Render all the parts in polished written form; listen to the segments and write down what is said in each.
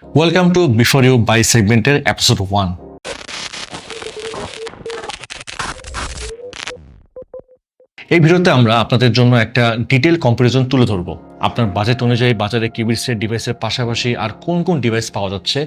Welcome to before you buy সেগমেন্টের episode 1। এই ভিডিওতে আমরা আপনাদের জন্য একটা ডিটেল কম্পারিজন তুলে ধরবো। আপনার বাজেট অনুযায়ী বাজারে কিউবিটসের ডিভাইসের পাশাপাশি আর কোন কোন ডিভাইস পাওয়া যাচ্ছে,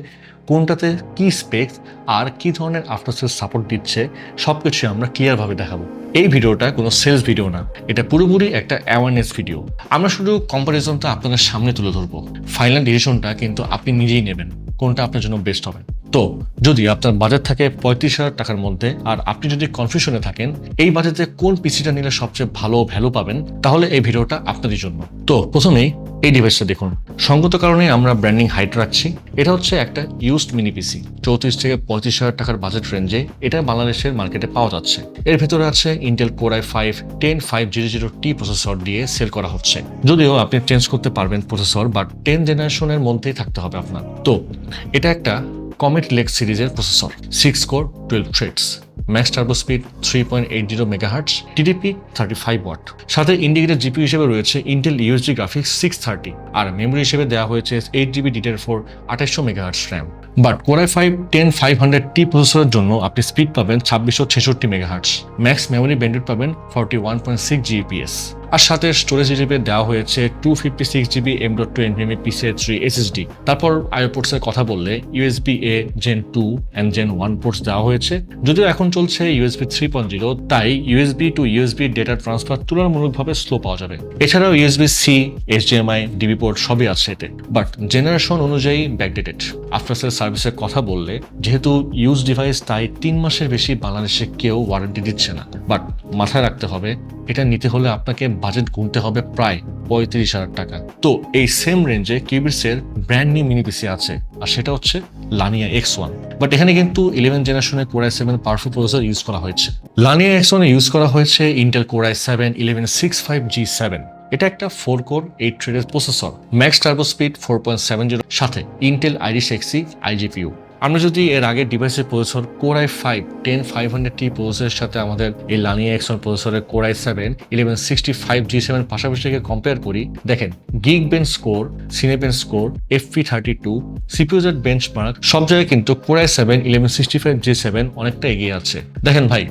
কোনটাতে কি স্পেক্স আর কি ধরনের আফটার সেলস সাপোর্ট দিচ্ছে, সবকিছু আমরা ক্লিয়ারভাবে দেখাবো। এই ভিডিওটা কোনো সেলস ভিডিও না, এটা পুরোপুরি একটা অ্যাওয়ারনেস ভিডিও। আমরা শুধু কম্পারিজনটা আপনাদের সামনে তুলে ধরবো, ফাইনাল ডিসিশনটা কিন্তু আপনি নিজেই নেবেন কোনটা আপনার জন্য বেস্ট হবে। তো যদি আপনার বাজেট থাকে 35,000 টাকার মধ্যে আর আপনি যদি কনফিউশনে থাকেন এই বাজেটে কোন পিসিটা নিলে সবচেয়ে ভালো ভ্যালু পাবেন, তাহলে এই ভিডিওটা আপনাদের জন্য। তো প্রথমেই এই ডিভাইসটা দেখুন। সঙ্গত কারণে আমরা ব্র্যান্ডিং হাইট রাখছি। এটা হচ্ছে একটা ইউজড মিনি পিসি, 34 থেকে 35,000 টাকার বাজেট রেঞ্জে এটা বাংলাদেশের মার্কেটে পাওয়া যাচ্ছে। এর ভেতরে আছে Intel core i5 10500T processor দিয়ে সেল করা হচ্ছে। যদিও আপনি চেঞ্জ করতে পারবেন প্রসেসর, বাট 10 জেনারেশনের মধ্যেই থাকতে হবে আপনার। তো এটা একটা কমেট লেক সিরিজের processor, 6 core 12 threads, max turbo speed 3.80 megahertz, TDP 35 watt. সাথে ইন্ডিকেটেড জিপিইউ হিসেবে রয়েছে ইন্টেল ইউএসডি গ্রাফিক্স 630, আর মেমোরি হিসেবে দেওয়া হয়েছে 8GB DDR4 2800 megahertz RAM. But core i5 10500T প্রসেসরের জন্য আপনি স্পিড পাবেন 2666 মেগাহার্টজ, ম্যাক্স মেমোরি ব্যান্ডউইথ পাবেন 41.6 Gbps, আর সাথে স্টোরেজ হিসেবে দেওয়া হয়েছে 256GB M.2 NVMe PCIe 3 SSD। তারপর আইও পোর্টসের কথা বললে USB-A Gen 2 and Gen 1 ports দেওয়া হয়েছে। যদিও এখন চলছে USB 3.0, তাই USB to USB data transfer তুলনামূলকভাবে স্লো পাওয়া যাবে। এছাড়াও USB-C, HDMI, DB পোর্ট সবই আছে এতে, বাট জেনারেশন অনুযায়ী ব্যাকডেটেড। আফটার সেল সার্ভিসের কথা বললে যেহেতু ইউজ ডিভাইস, তাই 3 মাসের বেশি বাংলাদেশে কেউ ওয়ারেন্টি দিচ্ছে না। বাট মাথায় রাখতে হবে, এটা নিতে হলে আপনাকে বাজেট গুনতে হবে প্রায় 35,000 টাকা। তো এই সেম রেঞ্জে কিউবিটসের ব্র্যান্ড নিউ মিনি পিসি আছে, আর সেটা হচ্ছে লানিয়া X1। বাট এখানে কিন্তু 11 জেনারেশনের core i7 powerful processor use করা হয়েছে। লানিয়া X1 এ ইউজ করা হয়েছে ইন্টেল কোর i7 1165G7। এটা একটা 4 কোর 8 থ্রেডের প্রসেসর, ম্যাক্স টার্বো স্পিড 4.70, সাথে ইন্টেল আইরিশ Xe iGPU। আমরা যদি এর আগের ডিভাইসের প্রসেসর কোর i5 10500T প্রসেসরের সাথে আমাদের এই লানিয়া X1 প্রসেসরের কোর i7 1165G7 পাশাপাশি কম্পেয়ার করি, দেখেন Geekbench score, Cinebench score, FP32, CPU-Z benchmark সব জায়গায় কিন্তু কোর i7 1165G7 অনেকটা এগিয়ে আছে। দেখেন ভাই,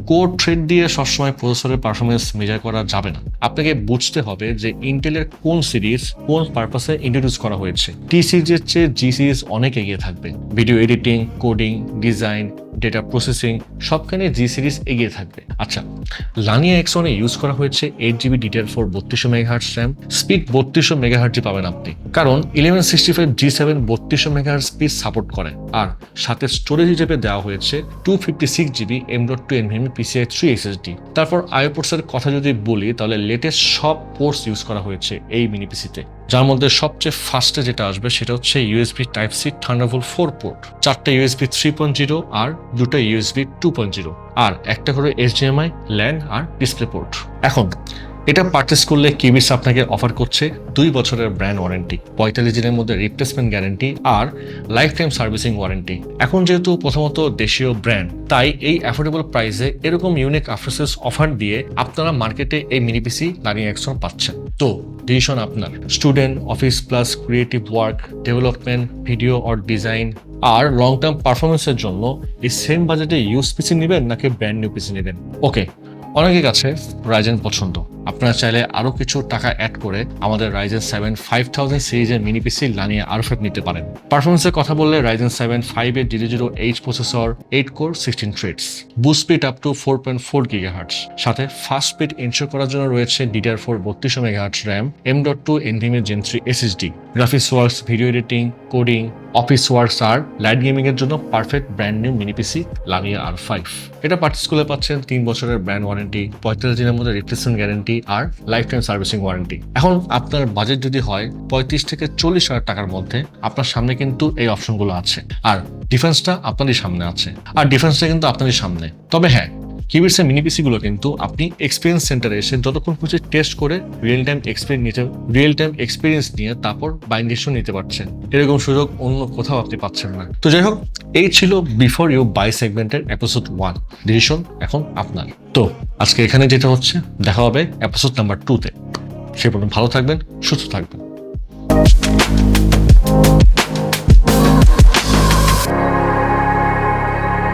কোর থ্রেড দিয়ে সবসময় প্রসেসরের পারফরমেন্স মেজার করা যাবে না। আপনাকে বুঝতে হবে যে ইন্টেলের কোন সিরিজ কোন পারপাসে ইন্ট্রোডিউস করা হয়েছে। টি সিরিজের চেয়ে জি সিরিজ অনেক এগিয়ে থাকবে। Video editing, coding, design, data processing সবখানে জি সিরিজ এগিয়ে থাকবে। আচ্ছা, লানিয়া X1 এ ইউজ করা হয়েছে 8GB DDR4 3200 megahertz RAM, speed 3200 megahertz পাবেন আপনি, কারণ 1165G7 3200 মেগাহার্টজ স্পিড সাপোর্ট করে। আর সাথে স্টোরেজ হিসেবে দেওয়া হয়েছে 256GB M.2 NVMe PCIe 3 SSD। তারপর আইও পোর্টসের কথা যদি বলি, তাহলে লেটেস্ট সব পোর্টস ইউজ করা হয়েছে এই মিনি পিসিতে, যার মধ্যে সবচেয়ে ফার্স্টে যেটা আসবে সেটা হচ্ছে USB Type-C Thunderbolt 4 পোর্ট, 4টা USB 3.0 আর 2টা USB 2.0, আর একটা করে HDMI, LAN আর ডিসপ্লে পোর্ট। এখন এটা পারচেস করলে কিউবিটস আপনাকে অফার করছে 2 বছরের ব্র্যান্ড ওয়ারেন্টি, 45 দিনের মধ্যে রিপ্লেসমেন্ট গ্যারান্টি আর লাইফ টাইম সার্ভিসিং ওয়ারেন্টি। এখন যেহেতু প্রথমত দেশীয় ব্র্যান্ড, তাই এই অ্যাফোর্ডেবল প্রাইসে এরকম ইউনিক আফটার সেলস অফার দিয়ে আপনারা মার্কেটে এই মিনি পিসি লানিয়া X1 পাচ্ছেন। তো ডিসিশন আপনার। Student, office plus creative work, development, video or design আর লং টার্ম পারফরমেন্সের জন্য এই সেম বাজেটে ইউজ পিসি নেবেন নাকি ব্র্যান্ড নিউ পিসি নেবেন? ওকে, অনেকের কাছে রাইজেন পছন্দ। আপনারা চাইলে আরো কিছু টাকা অ্যাড করে আমাদের Ryzen 7 5000 সিরিজের মিনি পিসি লানিয়া R5 নিতে পারেন। পারফরমেন্সের কথা বললে Ryzen 7 5800H processor, 8 core 16 threads, boost speed up to 4.4 GHz, সাথে ফাস্ট স্পিড এনশিওর করার জন্য রয়েছে DDR4 3200 megahertz RAM, M.2 NVMe Gen 3 SSD, graphics works, video editing, coding, office works আর লাইট গেমিং এর জন্য perfect brand new mini PC লানিয়া R5। এটা purchase করলে পাচ্ছেন 3 বছরের ব্র্যান্ড ওয়ারেন্টি, 45 দিনের মধ্যে রিপ্লেসমেন্ট গ্যারান্টি আর লাইফ টাইম সার্ভিসিং ওয়ারেন্টি। এখন আপনার বাজেট যদি হয় 35 থেকে 40,000 টাকার মধ্যে, আপনার সামনে কিন্তু এই অপশনগুলো আছে, আর ডিফারেন্সটা আপনারই সামনে আছে, আর ডিফারেন্সটা কিন্তু আপনারই সামনে। তবে হ্যাঁ, কিউবিটসের মিনি পিসি গুলো কিন্তু আপনি এক্সপিরিয়েন্স সেন্টারে এসে যতক্ষণ খুঁজে টেস্ট করে রিয়েল টাইম এক্সপিরিয়েন্স নিয়ে তারপর বাইং ডিসিশন নিতে পারছেন। এরকম সুযোগ অন্য কোথাও আপনি পাচ্ছেন না। তো যাই হোক, এই ছিল বিফোর ইউ বাই সেগমেন্টের এপিসোড 1। ডিসিশন এখন আপনার। তো আজকে এখানে যেটা হচ্ছে, দেখা হবে এপিসোড নাম্বার 2-তে। সে পর্যন্ত ভালো থাকবেন, সুস্থ থাকবেন।